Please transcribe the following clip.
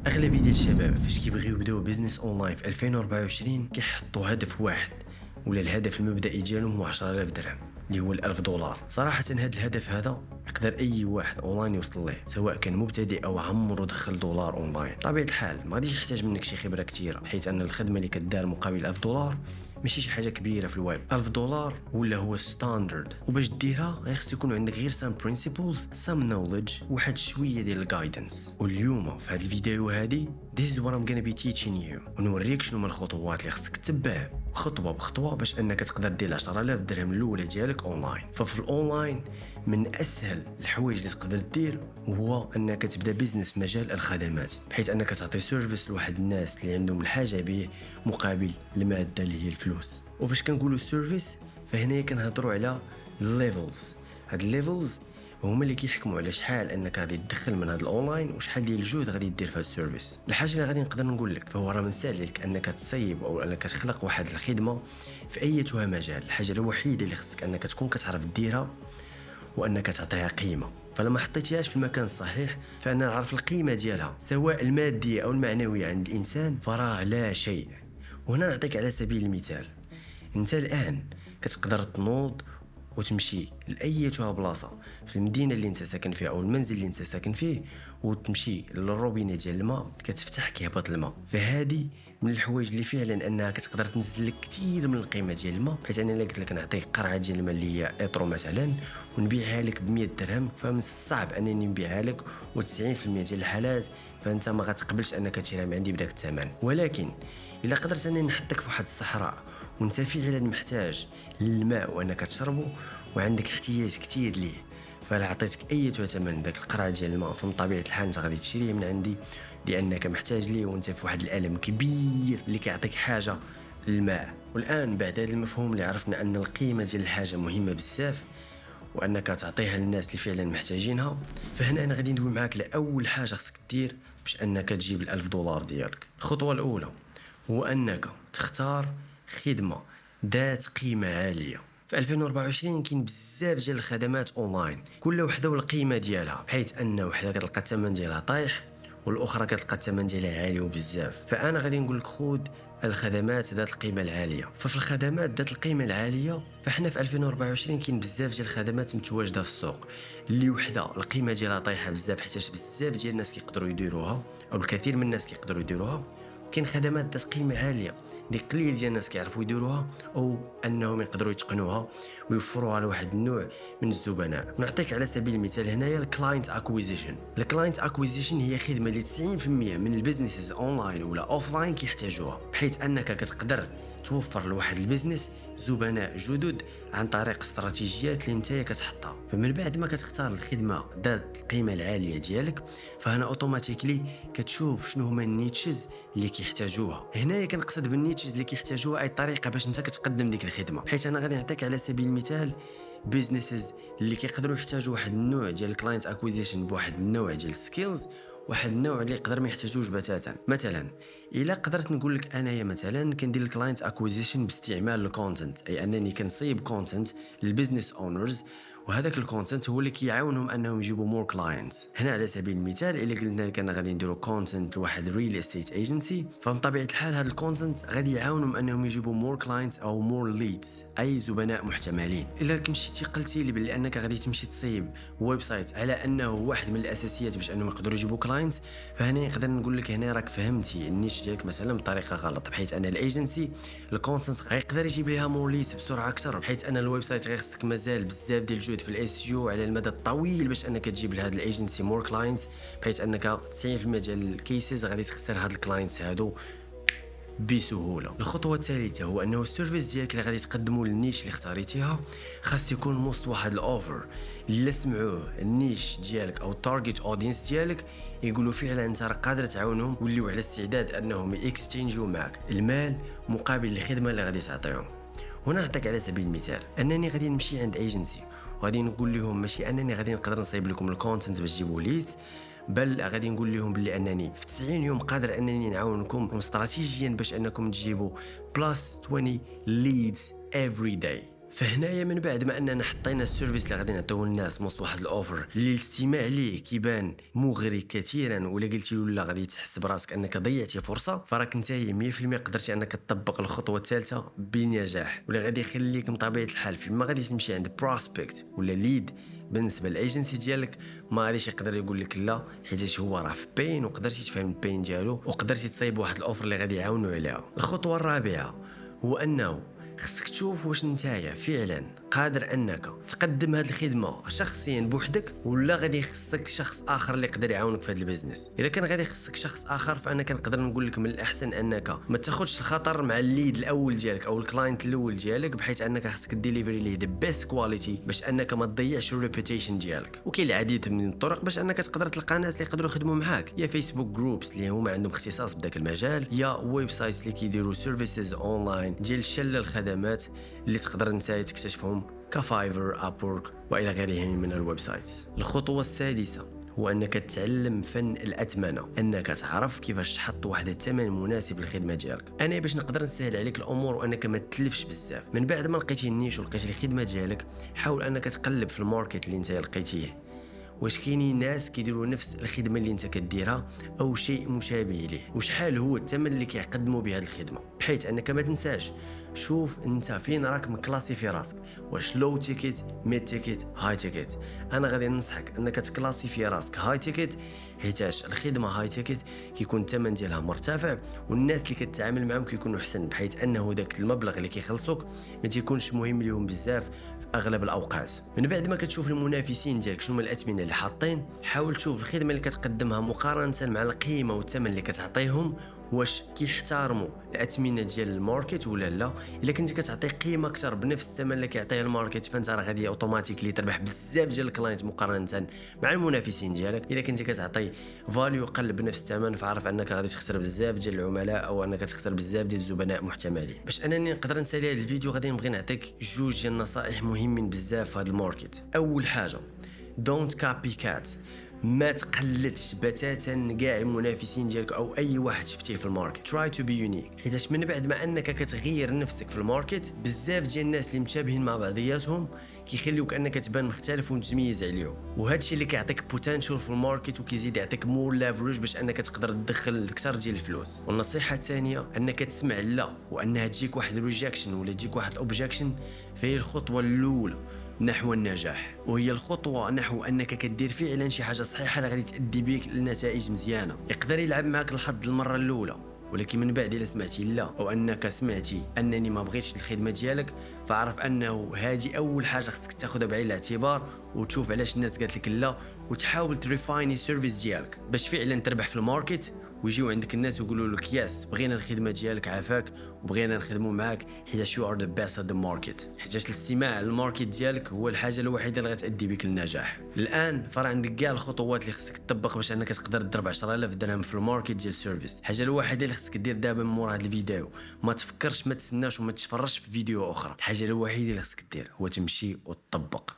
اغلبيه ديال الشباب فاش كيبغيو يبداو بيزنس اونلاين في 2024 كيحطوا هدف واحد، ولا الهدف المبدئي ديالهم هو 10000 درهم اللي هو $1000. صراحه هذا الهدف هذا يقدر اي واحد اونلاين يوصل ليه، سواء كان مبتدئ او عمره دخل دولار اونلاين. طبيعه الحال ما غاديش يحتاج منك شي خبره كثيره، حيت ان الخدمه اللي كدار مقابل $1000 ماشي شي حاجه كبيره في الويب. $1000 ولا هو ستاندرد، وباش ديرها غير خص يكون عندك غير سام برينسيبلز، سام نوليدج، واحد شويه ديال الجايدنس. واليوم في هذا الفيديو هذه this is what I'm gonna be teaching you، ونوريك شنو هما الخطوات اللي خصك تتبع خطوه بخطوه باش انك تقدر دير 10000 درهم الاولى ديالك اونلاين. ففي الاونلاين من اسهل الحوايج اللي تقدر دير هو انك تبدا بيزنس في مجال الخدمات، بحيث انك تعطي سيرفيس لواحد الناس اللي عندهم الحاجه به مقابل الماده اللي هي الفلوس. وفاش كنقولوا سيرفيس فهنا كنهضروا على ليفلز. هاد الليفلز هما اللي كيحكموا على شحال انك غادي تدخل من هذا الاونلاين وشحال ديال الجهد غادي دير في هذا السيرفيس. الحاجه اللي غادي نقدر نقول لك فهو راه من سهل عليك انك تصيب او انك تخلق واحد الخدمه في ايتها مجال. الحاجه الوحيده اللي خصك انك تكون كتعرف ديرها وانك تعطيها قيمه. فلما حطيتيهاش في المكان الصحيح فانا نعرف القيمه ديالها سواء الماديه او المعنويه عند الانسان فراه لا شيء. وهنا نعطيك على سبيل المثال، انت الان كتقدر تنوض وتمشي لايتها بلاصه في المدينه اللي انت ساكن فيها او المنزل اللي انت ساكن فيه، وتمشي للروبينه ديال الماء كتفتح كيهبط الماء. فهذه من الحوايج اللي فعلا انها كتقدر تنزل لك كثير من القيمه ديال الماء، حيت انا قلت لك نعطيك قرعه ديال الماء اللي هي اطرو مثلا ونبيعها لك ب 100 درهم، فمن الصعب انني نبيعها لك، و90% ديال الحالات فانت ما غتقبلش انك تشريها من عندي بداك الثمن. ولكن الا قدرت انني نحطك في واحد الصحراء وانت فعلا محتاج للماء وانك تشربه وعندك احتياج كثير ليه، فلا عطيتك اي ثمن داك القرعه ديال الماء فمن طبيعه الحال انت غادي تشريه من عندي لانك محتاج ليه وانت في واحد الالم كبير اللي كيعطيك حاجه للماء. والان بعد هذا المفهوم اللي عرفنا ان القيمه ديال الحاجه مهمه بزاف وانك تعطيها للناس اللي فعلا محتاجينها، فهنا انا غادي ندوي معاك لاول حاجه خصك دير باش انك تجيب $1000 ديالك. الخطوه الاولى هو انك تختار خدمه ذات قيمه عاليه. في 2024 كاين بزاف ديال الخدمات اونلاين كل وحده والقيمه ديالها، بحيث ان وحده كتلقى الثمن ديالها طايح والاخرى كتلقى الثمن ديالها عالي وبزاف. فانا غادي نقول لك خذ الخدمات ذات القيمه العاليه. ففي الخدمات ذات القيمه العاليه فاحنا في 2024 كاين بزاف ديال الخدمات متواجده في السوق اللي وحده القيمه ديالها طايحه بزاف حيت بزاف ديال الناس كيقدروا يديروها او الكثير من الناس كيقدروا يديروها. كاين خدمات ذات قيمه عاليه اللي قليل ديال الناس كيعرفوا يديروها او انهم يقدروا يتقنوها ويوفروها لواحد النوع من الزبناء. نعطيك على سبيل المثال هنايا الكلاينت اكويزيشن. الكلاينت اكويزيشن هي خدمه اللي 90% من البيزنسز اونلاين ولا اوفلاين كيحتاجوها، بحيث انك كتقدر توفر لواحد البيزنس زبناء جدد عن طريق استراتيجيات اللي نتايا كتحطها. فمن بعد ما كتختار الخدمه ذات القيمه العاليه ديالك فهنا اوتوماتيكلي كتشوف شنو هما النيتشز اللي كيحتاجوها. هنايا كنقصد بالنيتشز اللي كيحتاجوها اي طريقه باش انت كتقدم ديك الخدمه، بحيث انا غادي نعطيك على سبيل المثال بيزنسز اللي كيقدروا يحتاجوا واحد النوع ديال الكلاينت اكويزيشن بواحد النوع ديال السكيلز، واحد النوع اللي يقدر ما يحتاجوش بتاتا. مثلا الا قدرت نقول لك انايا مثلا كندير الكلاينت اكويزيشن باستعمال الكونتنت، اي انني كنصيب كونتنت للبيزنس اونرز وهذاك الكونتنت هو اللي كيعاونهم انهم يجيبوا مور كلاينتس. هنا على سبيل المثال الا قلنا لك انا غادي نديروا كونتنت لواحد ريل استيت ايجنسي، فمن طبيعه الحال هذا الكونتنت غادي يعاونهم انهم يجيبوا مور كلاينتس او مور ليدز، اي زبناء محتملين. الا مشيتي قلتي لي بلي انك غادي تمشي تصيب ويب سايت على انه واحد من الاساسيات باش انهم يقدروا يجيبوا كلاينتس، فهنا نقدر نقول لك هنا راك فهمتي النيش ديالك مثلا بطريقه غلط، بحيث ان الايجنسي الكونتنت غيقدر يجيب ليها مور ليدز بسرعه اكثر، بحيث ان الويب سايت غيخصك مازال بزاف ديال الجهد في الاس يو على المدى الطويل باش انك تجيب لهاد الايجنسي مور كلاينتس، بحيث انك 90% ديال الكيسز غادي تخسر هاد الكلاينتس هادو بسهوله. الخطوه الثالثه هو انه السيرفيس ديالك اللي غادي تقدمه للنيش اللي اختاريتيها خاص يكون موسط واحد الاوفر اللي سمعوه النيش ديالك او التارجت اودينس ديالك يقولوا فعلا انت راه قادر تعاونهم واللي على استعداد انهم يكستشينجيو معك المال مقابل الخدمه اللي غادي تعطيهم. هنا نعطيك على سبيل المثال انني غادي نمشي عند ايجنسي وغادي نقول لهم ماشي انني غادي نقدر نصايب لكم الكونتنت باش تجيبوا ليدز، بل غادي نقول لهم بلي انني في 90 يوم قادر انني نعاونكم استراتيجيا باش انكم تجيبوا بلس 20 leads every day. فهنايا من بعد ما اننا حطينا السيرفيس اللي غادي نعطيوه للناس وسط واحد الاوفر اللي الاستماع ليه كيبان مغري كثيرا، ولا قلتي ولا غادي تحس براسك انك ضيعتي فرصه، فراك نتايا 100% قدرتي انك تطبق الخطوه الثالثه بنجاح، ولا غادي يخليك من طبيعه الحال فيما غادي تمشي عند بروسبكت ولا ليد بالنسبه للايجنسي ديالك ما غاديش يقدر يقول لك لا، حيت هو راه في بين وقدرتي تفهم البين ديالو وقدرتي تصايب واحد الاوفر اللي غادي يعاونوا عليها. الخطوه الرابعه هو انه خصك تشوف واش نتايا فعلا قادر انك تقدم هذه الخدمه شخصيا بوحدك، ولا غادي يخصك شخص اخر اللي يقدر يعاونك في هذا البيزنس. الا كان غادي يخصك شخص اخر فانا كنقدر نقول لك من الاحسن انك ما تاخذش الخطر مع الليد الاول ديالك او الكلاينت الاول ديالك، بحيث انك خصك ديليفري ليه ذا بيست كواليتي باش انك ما تضيعش الريبيوتيشن ديالك. وكاين العديد من الطرق باش انك تقدر تلقى ناس اللي يقدروا يخدموا معاك، يا فيسبوك جروبس اللي هما عندهم اختصاص بداك المجال، يا ويب سايتس اللي كيديروا سيرفيسز اونلاين ديال شلل الخدمات اللي تقدر نتايا تكتشفهم كفايفر، ابورك والى غيرها من الويب سايتس. الخطوه السادسه هو انك تتعلم فن الاتمنه، انك تعرف كيفاش تحط واحد الثمن مناسب للخدمه ديالك. انا باش نقدر نسهل عليك الامور وانك ما تلفش بزاف، من بعد ما لقيتي النيش ولقيتي الخدمه ديالك حاول انك تقلب في الماركت اللي انت لقيتيه، واش كاينين ناس كيديروا نفس الخدمه اللي انت كديرها او شيء مشابه ليه، وشحال هو الثمن اللي كيقدموا به هذه الخدمه، بحيث انك ما تنساش شوف انت فين راك مكلاسي في راسك، واش لو تيكيت، ميد تيكيت، هاي تيكيت. انا غادي ننصحك انك تكلاسي في راسك هاي تيكيت، حيتاش الخدمه هاي تيكيت كيكون الثمن ديالها مرتفع والناس اللي كتعامل معهم كيكونوا احسن، بحيث انه داك المبلغ اللي كيخلصوك ما تيكونش مهم ليهم بزاف في اغلب الاوقات. من بعد ما كتشوف المنافسين ديالك شنو هما الاثمنه اللي حاطين، حاول تشوف الخدمه اللي كتقدمها مقارنه مع القيمه والثمن اللي كتعطيهم، واش كيحترموا الاثمنه ديال الماركت ولا لا. الا كنتي كتعطي قيمه اكثر بنفس الثمن اللي كيعطيه الماركت فانت راه غادي اوتوماتيكلي تربح بزاف ديال الكلاينت مقارنه مع المنافسين ديالك. الا كنتي كتعطي فاليو قل بنفس الثمن فعرف انك غادي تخسر بزاف ديال العملاء او انك تخسر بزاف ديال الزبناء محتملين. باش انني نقدر نسالي هذا الفيديو غادي نبغي نعطيك جوج ديال النصائح مهمين بزاف في هذا الماركت. اول حاجه دونت كابي كات، ما تقلدش بتاتا كاع المنافسين ديالك او اي واحد شفتيه في الماركت. تراي تو بي يونيك، حيت من بعد ما انك كتغير نفسك في الماركت بزاف ديال الناس اللي متشابهين مع بعضياتهم كيخليوك انك تبان مختلف ومتميز عليهم، وهذا الشيء اللي كيعطيك بوتنشال في الماركت وكيزيد يعطيك مور ليفرج باش انك تقدر تدخل اكثر ديال الفلوس. والنصيحه الثانيه انك تسمع لا، وانها تجيك واحد ريجكشن ولا تجيك واحد الاوبجكشن فهي الخطوه الاولى نحو النجاح، وهي الخطوه نحو انك كدير فعلا شي حاجه صحيحه اللي غادي تؤدي بك لنتائج مزيانه. يقدر يلعب معك الحظ المره الاولى، ولكن من بعد الا سمعتي لا او انك سمعتي انني ما بغيتش الخدمه ديالك فعرف انه هذه اول حاجه خصك تاخذها بعين الاعتبار وتشوف علاش الناس قالت لك لا، وتحاول تريفايني السيرفيس ديالك باش فعلا تربح في الماركت ويجيو عندك الناس ويقولوا لك يس بغينا الخدمه ديالك عافاك وبغينا نخدموا معاك حيت يو ار ذا بيست ات ذا ماركت، حيت الاستماع للماركت ديالك هو الحاجه الوحيده اللي غتادي بك للنجاح. الان فرا عندك كاع الخطوات اللي خصك تطبق باش انك تقدر تضرب 10000 درهم في الماركت ديال السيرفيس. الحاجه الوحيده اللي خصك دير دابا من مور هذا الفيديو ما تفكرش، ما تسناش وما تفرجش في فيديو اخرى، الحاجه الوحيده اللي خصك دير هو تمشي وتطبق.